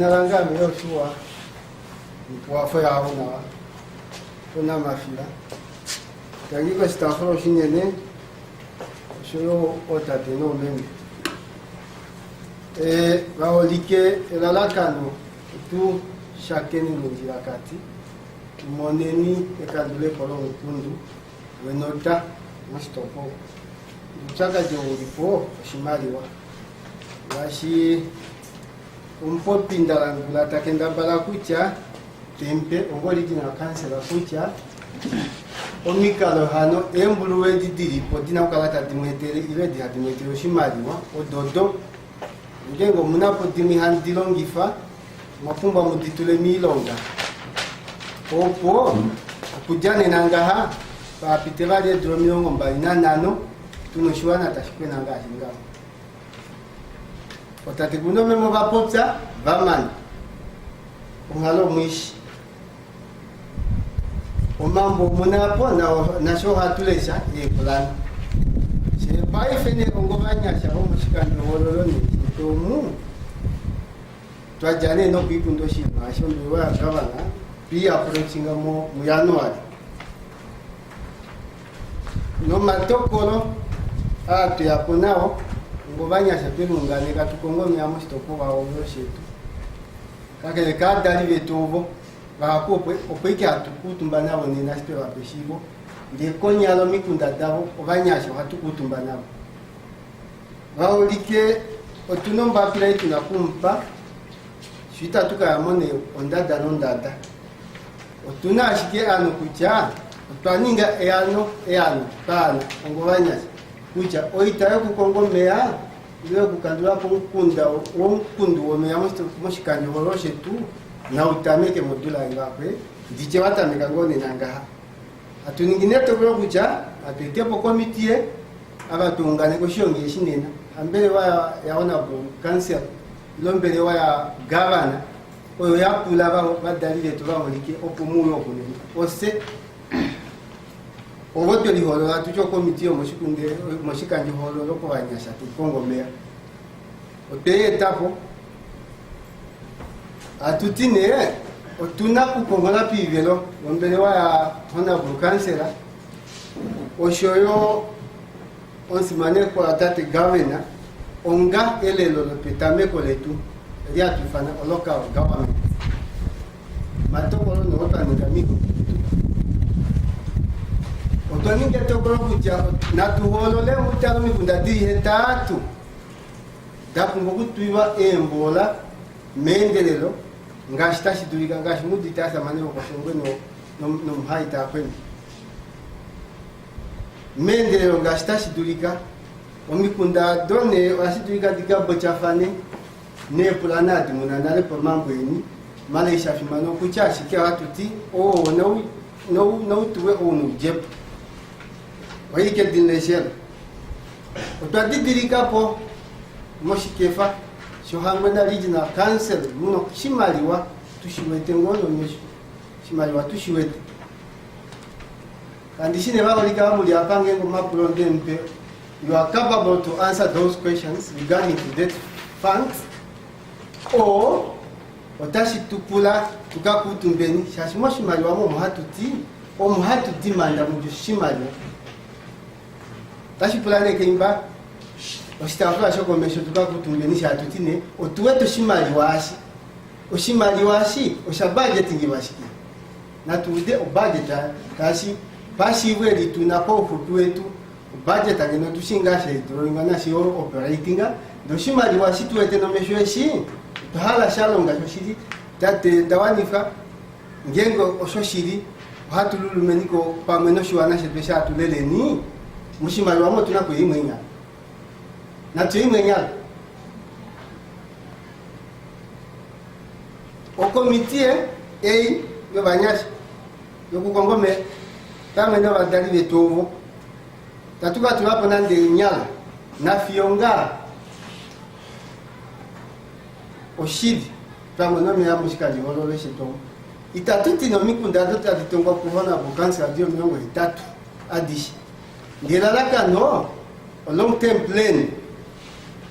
nalanga meyoshua wafo yawo na kuna mafila tangigo stafro shinene shoyo otate no meme baolike elalakano tu shakeni munjira kati moneni ekadule kolo nkundu wenota mustopo chaka joripo shimaliwa washi umpo pindalangula takenda bala kucha tempe ongoli dina kansela kucha omikalo hano embuluwe didiripo dina ukalata dimwetere ile di hadimwetere shimaliwa ododo ngengo munapo dimi handilongifa mapumba muditule milonga opo kujane nangaha papite vale dromilongo mbali nanano tunoshuana tashikwe nangaha shingamo otate kuno memo vapopsa vamani ungalo mwishi omambo munapo na sho hatulesha plan se pai fene ongovanyasha omushikando wololoni tomu twajane no bikundo shima shondo wa gavana pia approachinga mu January no matokolo atu yaponao ngovanyasha pelungane katukongo myamo stoko wa oboshetu kakele kadali betobo bakopwe opeke atukutumba nabo ni naspe wa peshibo ndekonyalo mikunda dabo obanyasha hatukutumba nabo baolike otunomba pila tunakumpa shita tukayamone ondada nondada otuna ashike ano kucha twaninga eano pana ongovanyasha kucha oitayo kukongomea ile kukandula kumkunda womkundu womeyamo moshikanje holoshe tu na utameke modula ngakwe ndiche watameka ngone nangaha atuningine tokolo kucha atetepo komitie abatungane ko shonge shinena ambele wa yaona bu cancer lombele wa gavana oyo yapula badalile tubamulike opumuyo okunene ose owote liholo atucho komitie moshikunde moshikanje holo loko banyasha tukongomea oteye tapo atutine otuna kukongola pivelo lombele wa honorable councilor oshoyo onsimane kwa tate governor onga elelo lopetame koletu ria tufana local government matokolo no otanika miko otoninge tokolo kucha natuholo le mutalo mikunda dihetatu dapungo kutuiwa embola mendelelo ngashitashi dulika ngashimudi tasa maneno kwa shongwe no mhaita kwenu mendelelo ngashitashi dulika omikunda done wasidulika digabo chafane ne planadi munanale por mambo yini malaysia fimano kuchashi ke watuti no tuwe onu jep waike dinleshel otwadi dirika po moshikefa shohangwena regional council muno shimaliwa tushiwete ngono nyesho shimaliwa tushiwete kandi shine baolika bamuli apange ngoma pulonde mpe you are capable to answer those questions regarding to debt funds or otashi tukula tukakutumbeni shashimo shimaliwa mo muhatuti o muhatu dimanda mu shimaliwa tashi pulane kemba ositafula shokomesho tukakutumbeni shatutine otuweto shimaliwashi oshimaliwashi oshabudgeting bashiki natude obudgeta tashi pashiweli tunapofu tuwetu budget ageno tushinga she drawing na shi operating do shimaliwashi tuwete no mesho shi tahala shalonga shoshiri tate dawanifa ngengo oshoshiri hatululu meniko pameno shiwana she pesha tuleleni mushimaliwa mo tunakuyimwenya natuimwenya okomitie yo banyashi yo kukongome tamene badali betovo tatuka tulapo nande nyala na fionga oshidi tamene ya mushikaji holole shetongo itatuti no mikunda dota ditongo kuhona bukansi adio miongo itatu adishi ngelalaka no long term plan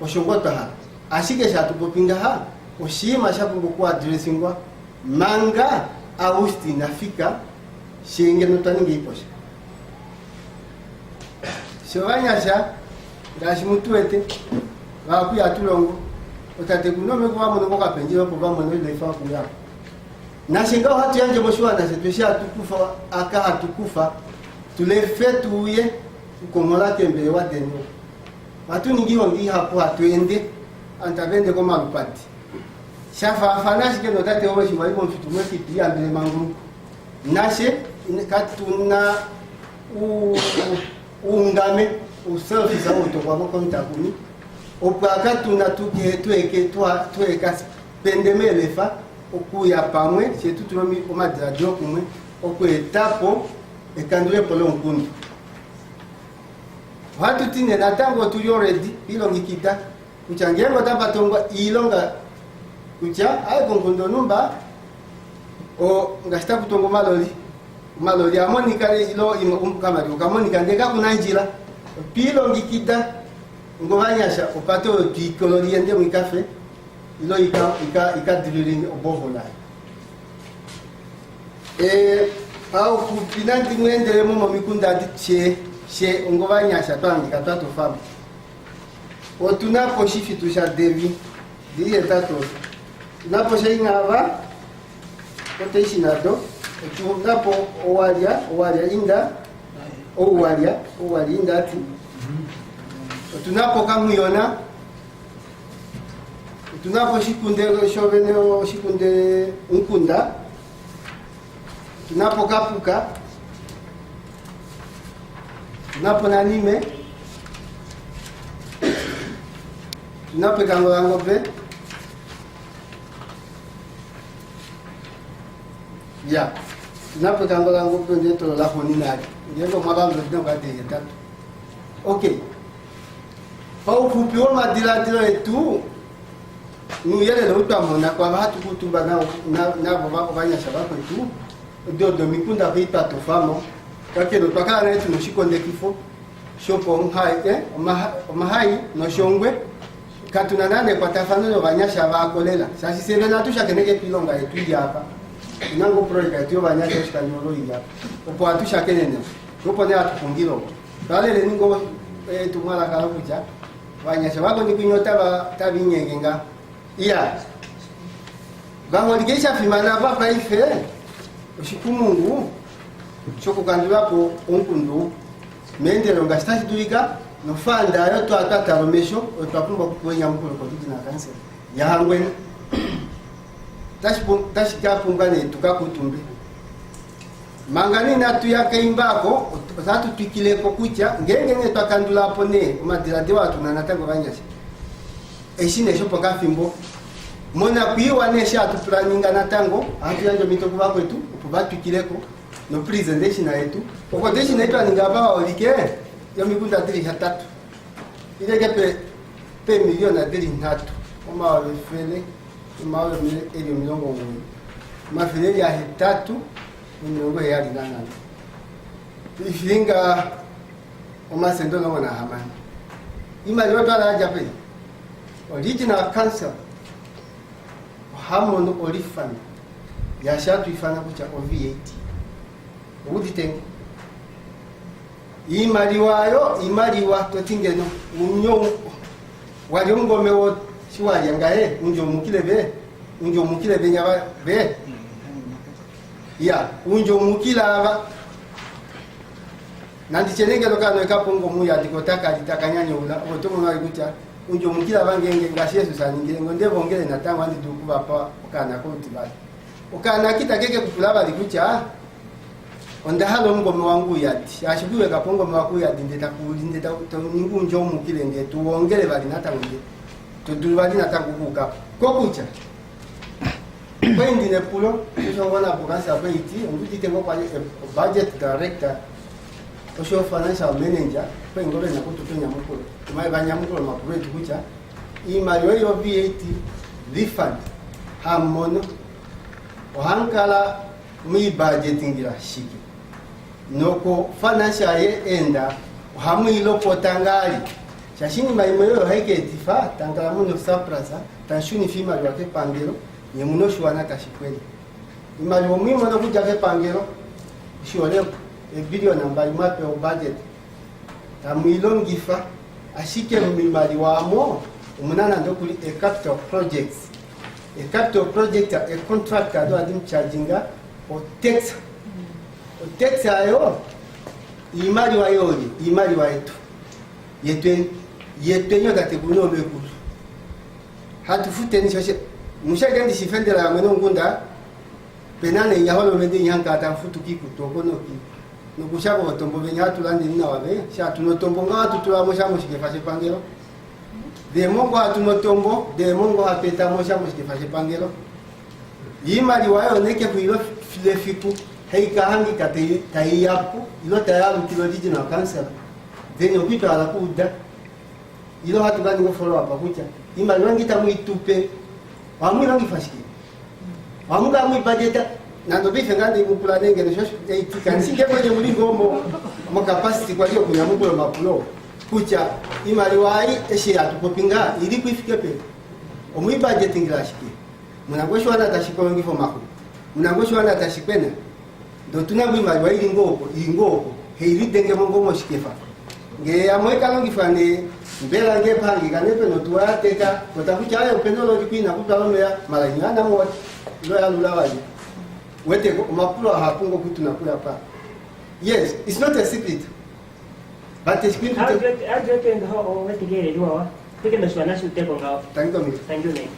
oshongota ha ashike shatu popinga ha oshima shapungu kwa addressingwa manga Augusti nafika shenge notaningi iposha shobanyasha ndashi mutuete bakuya tulongo otate kunome kwa mono boka penjiro kwa mono ile fa kuya na shinga hatu yanje moshwa na setwesha tukufa aka hatukufa tulefetuye ukomola tembe wa deno watu ningi wangi hapo hatuende antabende kwa malupati shafa afanashi ke notate owe shimali kwa mfitumwe kipi ya mbele mangu nashe katuna ungame uselfi za uto kwa moko mtakuni opaka tuna tueka pendemelefa okuya pamwe chetu tulomi omadradio kumwe okuetapo ekandule polo nkundu watu tine natango tuli already ilongi kita kuchangengo tabatongwa ilonga kucha ay kongondo numba o ngasta kutongo maloli amonika ilo kamari ukamonika ndeka kuna njira pilo ngikita ngobanyasha opato pikolori ende mu cafe ilo ika drilling obovola au kupinanti mwendele mu mikunda che ngobanyasha twandika twatofama otunapo shifi tusha devi diye tato napo sheingava oteishi nado tunapo owalia inda owalia inda ati tunapo kamuyona tunapo shikunde shoveneo shikunde unkunda tunapo kapuka tunapo nanime tunapo kangolangope ya tunapo kangolangope ndeto la honinari ndio mabango ndio kati tatu okay pau kupiwa madilatilo etu nuyele lo utamona kwa hatu kutuba na baba banyasha bako etu do mikunda vita tofamo kake do pakana etu noshikonde kifo shopo hai mahai no shongwe katuna nane kwa tafano banyasha bakolela sasi sevena tusha keneke pilonga etu hapa inango project etu banyasha shikanyolo ya opo atusha kenene opo ne atufungiro dale le ningo tumala kala kuja banyasha bako nikinyota tabinyengenga iya bango digesha fimana baba ife ushikumungu choko kandulapo onkundu mendelo ngastati duiga no fanda yo to atata romesho otapumba kukwenya mukolo ko dina kanse ya hangwen tashika pungane tukakutumbe mangani na tuyaka imbako otatu tukile ko kucha ngenge twakandula pone umadirade watu na natango banyasha eshine shopo kafimbo mona kuiwa nesha atuplaninga natango atu yanjo mitoko bako etu kubatukileko no presentation yetu okodation yetu aningaba olike yo mikunda diri hatatu ile pe milioni diri ntatu kama wafele mawe elio milongo ngoni mafele ya hetatu milongo ya lingana ifinga omasendo no na hamani imali watu ala jape original cancer hamono orifan ya shatu ifana kucha OV8 uditengo imaliwa totingeno unyo wali ngome wo shiwa yangae unjo mukile be nyaba be ya unjo mukila aba nandi chenenge lokano ekapongo muya dikotaka ditakanyanya ula otomo na ikucha unjo mukila bangenge ngashesu saningire ngonde bongere natangwa ndi dukuba pa kana konti bali ukana kitakeke kupulaba likucha onda halo ngome wangu yati ashibuwe kapongo mwaku yati ndeta ningu njo mukile nge tuongere bali natangue tudulwali natangukuka kokucha kwendi ne pulo tushongona bukansa kweiti ngutitengo kwa budget director osho financial manager kwengole nakutupenya mukolo tumaye banyamukolo makubetu kucha imali yo VAT refund hamono ohankala mui budgetingira shiki noko financial ye enda hamwilo potangali Shashini maimoyo haike etifa tangala muno saprasa tanshuni fima lwake pangero ye muno shwana tashikweli imali omwimo no kujake pangero shole e billion nambali mape o budget tamwilongifa ashike mimali wamo umunana ndokuli a capital project a contractor do adim charginga o tax ayo imali wa yoli imali wa yetu yetenyo kateguno bekulu hatufute ni shashe mushagandi shifendera mweno ngunda penane yaholo mende nyanka atafutu kiku tokono ki nukushako botombo benya tulandi nina wabe sha tunotombo ngatu tulamo sha mushike fashe pangero de mongo atunotombo de mongo apeta mo sha mushike fashe pangero yimali wayo neke kuilo filefiku heika hangi katai yapu ilo tayaru kilo dijina cancer denyo kitu ala kuda ilo hatu gani go follow up akucha imali wangi tamu itupe wamu rangi fashiki wamu ga mu budget na ndo bife ngandi mu plan ngene shosho kansinge kwenye mulingo mo capacity kwa hiyo kunyamuko mapulo kucha imali wai eshe atupopinga ili kuifike pe omu budget ngilashiki munagweshwa na tashiko wengi fo mako munagweshwa na tashipena ndo tunabwi imali wai ingoko heili denge mongo mo shikefa nge amweka longi fane mbela nge pangi kanepe no tuateka kotakuchayo penolo likwina kutalo ya malanyana mo lo ya lulawaje wete mapulo hapungo kutu nakula pa. Yes, it's not a secret, but it's going to take. I'll get in the whole. What to get it? You are. Take the Spanish to take on. Thank you. Thank you.